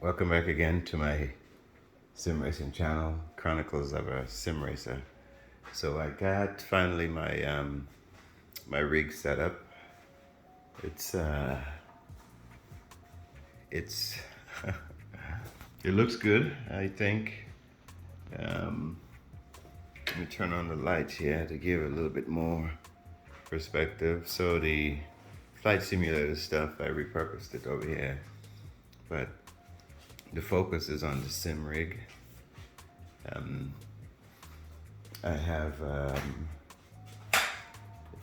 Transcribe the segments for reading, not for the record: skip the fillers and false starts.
Welcome back again to my sim racing channel, Chronicles of a Sim Racer. So I got finally my rig set up. It's it looks good, I think. Let me turn on the lights here to give a little bit more perspective. So the flight simulator stuff, I repurposed it over here, but the focus is on the sim rig. I have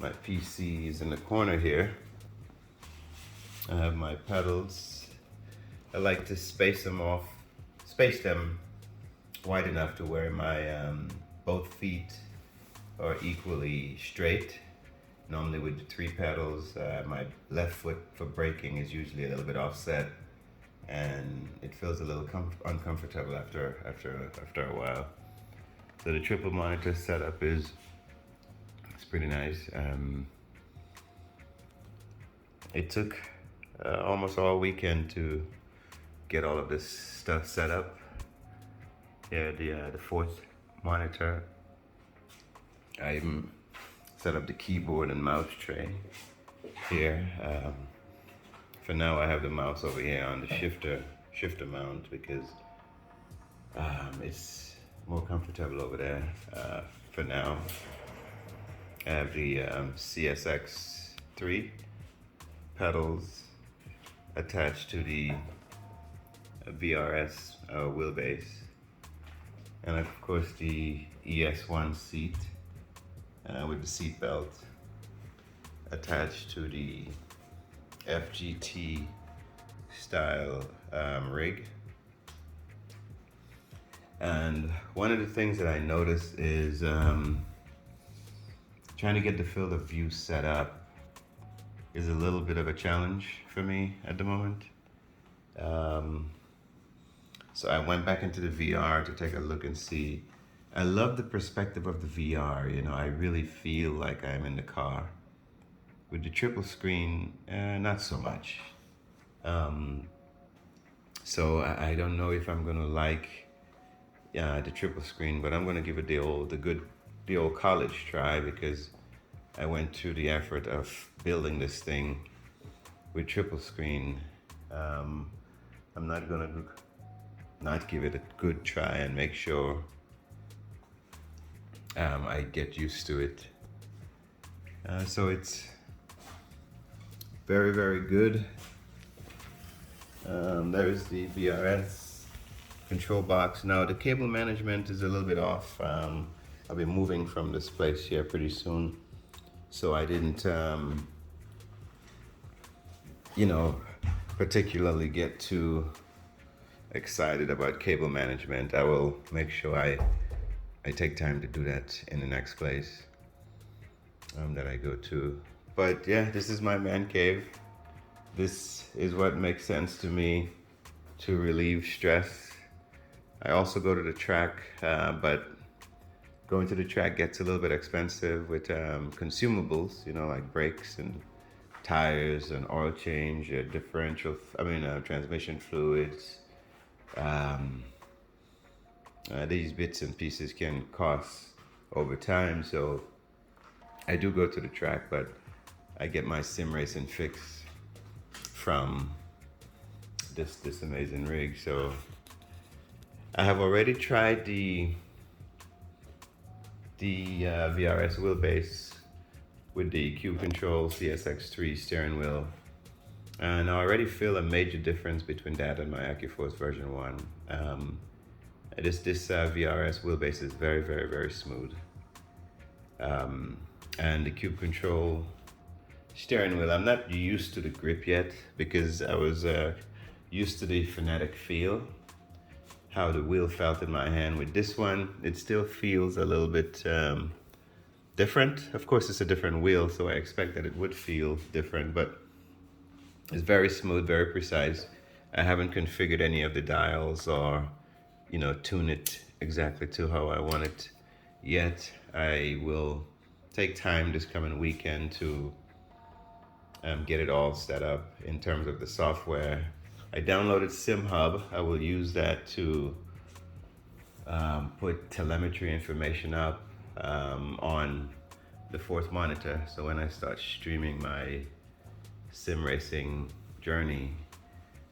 my PCs in the corner here. I have my pedals. I like to space them wide enough to where my both feet are equally straight. Normally with the three pedals, my left foot for braking is usually a little bit offset, and it feels a little uncomfortable after a while. So the triple monitor setup it's pretty nice. It took almost all weekend to get all of this stuff set up. Yeah, the fourth monitor. I even set up the keyboard and mouse tray here. For now, I have the mouse over here on the shifter mount because it's more comfortable over there. For now, I have the CSX3 pedals attached to the VRS wheelbase, and of course the ES1 seat with the seat belt attached to the FGT style rig. And one of the things that I noticed is trying to get the field of view set up is a little bit of a challenge for me at the moment. So I went back into the VR to take a look and see. I love the perspective of the VR, you know, I really feel like I'm in the car. With the triple screen, not so much. So I don't know if I'm gonna like the triple screen, but I'm gonna give it the old college try, because I went through the effort of building this thing with triple screen. I'm not gonna not give it a good try and make sure I get used to it. So it's very, very good. There's the VRS control box. Now the cable management is a little bit off. I'll be moving from this place here pretty soon, so I didn't particularly get too excited about cable management. I will make sure I take time to do that in the next place that I go to. But yeah, this is my man cave. This is what makes sense to me to relieve stress. I also go to the track, but going to the track gets a little bit expensive with consumables, you know, like brakes and tires and oil change, transmission fluids. These bits and pieces can cost over time, so I do go to the track, but I get my sim racing fix from this amazing rig. So I have already tried the VRS wheelbase with the cubecontrols CSX3 steering wheel, and I already feel a major difference between that and my AccuForce version 1. This VRS wheelbase is very, very, very smooth. And the cube control steering wheel, I'm not used to the grip yet because I was used to the fanatec feel, how the wheel felt in my hand. With this one, it still feels a little bit different. Of course, it's a different wheel, so I expect that it would feel different, but it's very smooth, very precise. I haven't configured any of the dials or, tune it exactly to how I want it yet. I will take time this coming weekend to get it all set up in terms of the software I downloaded SimHub. I will use that to put telemetry information up on the fourth monitor. So when I start streaming my sim racing journey,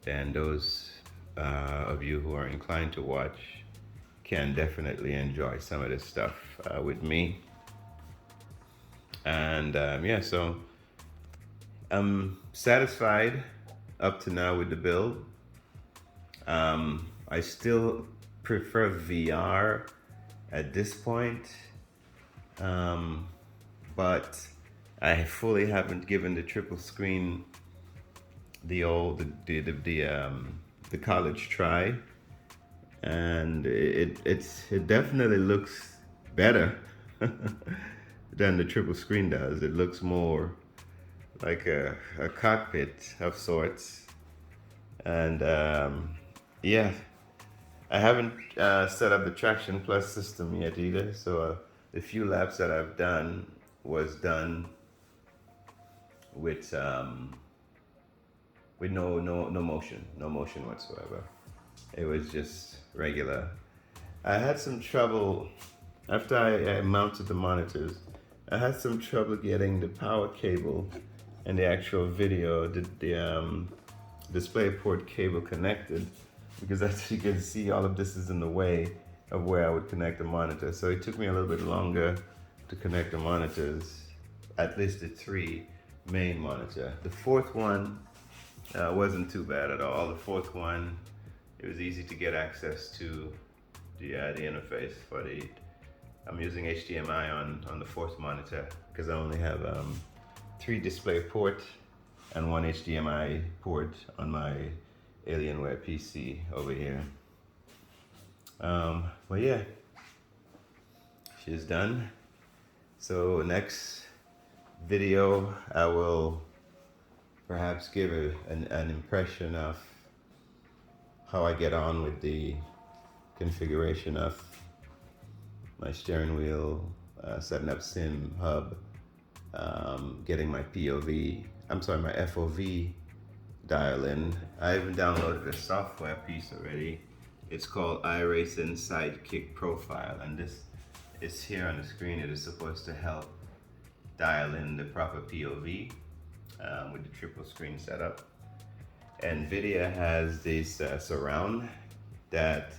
then those of you who are inclined to watch can definitely enjoy some of this stuff with me. And yeah, so I'm satisfied up to now with the build. I still prefer VR at this point, but I fully haven't given the triple screen the college try, and it definitely looks better than the triple screen does. It looks more like a cockpit of sorts, and yeah, I haven't set up the Traction Plus system yet either. So the few laps that I've done was done with no motion whatsoever. It was just regular. I had some trouble after I mounted the monitors. I had some trouble getting the power cable and the actual video, the display port cable connected, because as you can see, all of this is in the way of where I would connect the monitor. So it took me a little bit longer to connect the monitors, at least the three main monitor. The fourth one wasn't too bad at all. The fourth one, it was easy to get access to the interface for the. I'm using HDMI on the fourth monitor because I only have 3 display port and 1 HDMI port on my Alienware PC over here. But yeah, she's done. So next video, I will perhaps give an impression of how I get on with the configuration of my steering wheel, setting up SimHub, getting my my FOV dial in. I even downloaded a software piece already. It's called iRacing Sidekick Profile, and this is here on the screen. It is supposed to help dial in the proper POV with the triple screen setup. NVIDIA has this surround that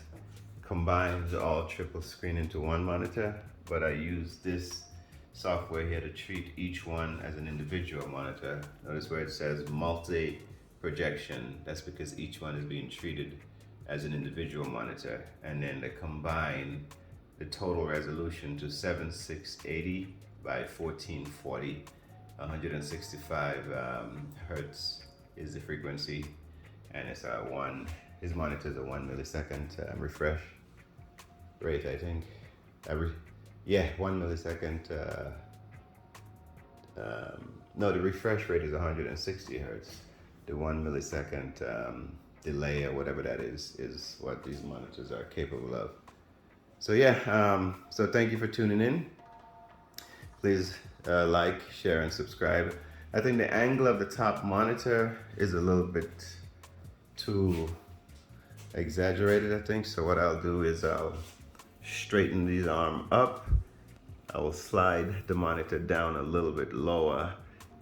combines all triple screen into one monitor, but I use this software here to treat each one as an individual monitor. Notice where it says multi projection. That's because each one is being treated as an individual monitor, and then they combine the total resolution to 7680 by 1440. 165 hertz is the frequency, and it's his monitor is a 1 millisecond refresh rate, I think. 1 millisecond. No, the refresh rate is 160 hertz. The 1 millisecond delay or whatever that is what these monitors are capable of. So yeah, so thank you for tuning in. Please like, share, and subscribe. I think the angle of the top monitor is a little bit too exaggerated, I think. So what I'll do is I'll straighten these arms up. I will slide the monitor down a little bit lower,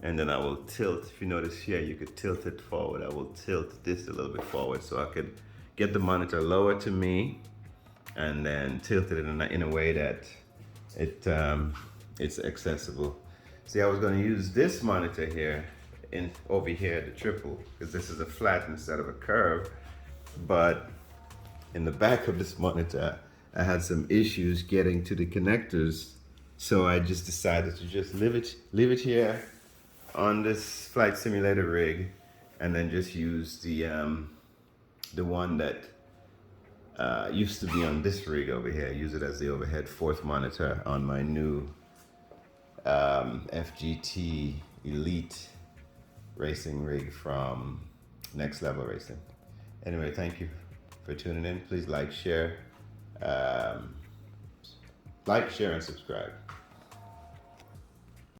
and then I will tilt. If you notice here, you could tilt it forward. I will tilt this a little bit forward so I could get the monitor lower to me, and then tilt it in a way that it's accessible. See, I was going to use this monitor here over here, the triple, because this is a flat instead of a curve. But in the back of this monitor, I had some issues getting to the connectors, so I just decided to just leave it here on this flight simulator rig, and then just use the one that used to be on this rig over here. Use it as the overhead fourth monitor on my new FGT Elite racing rig from Next Level Racing. Anyway, thank you for tuning in. Please like, share, and subscribe.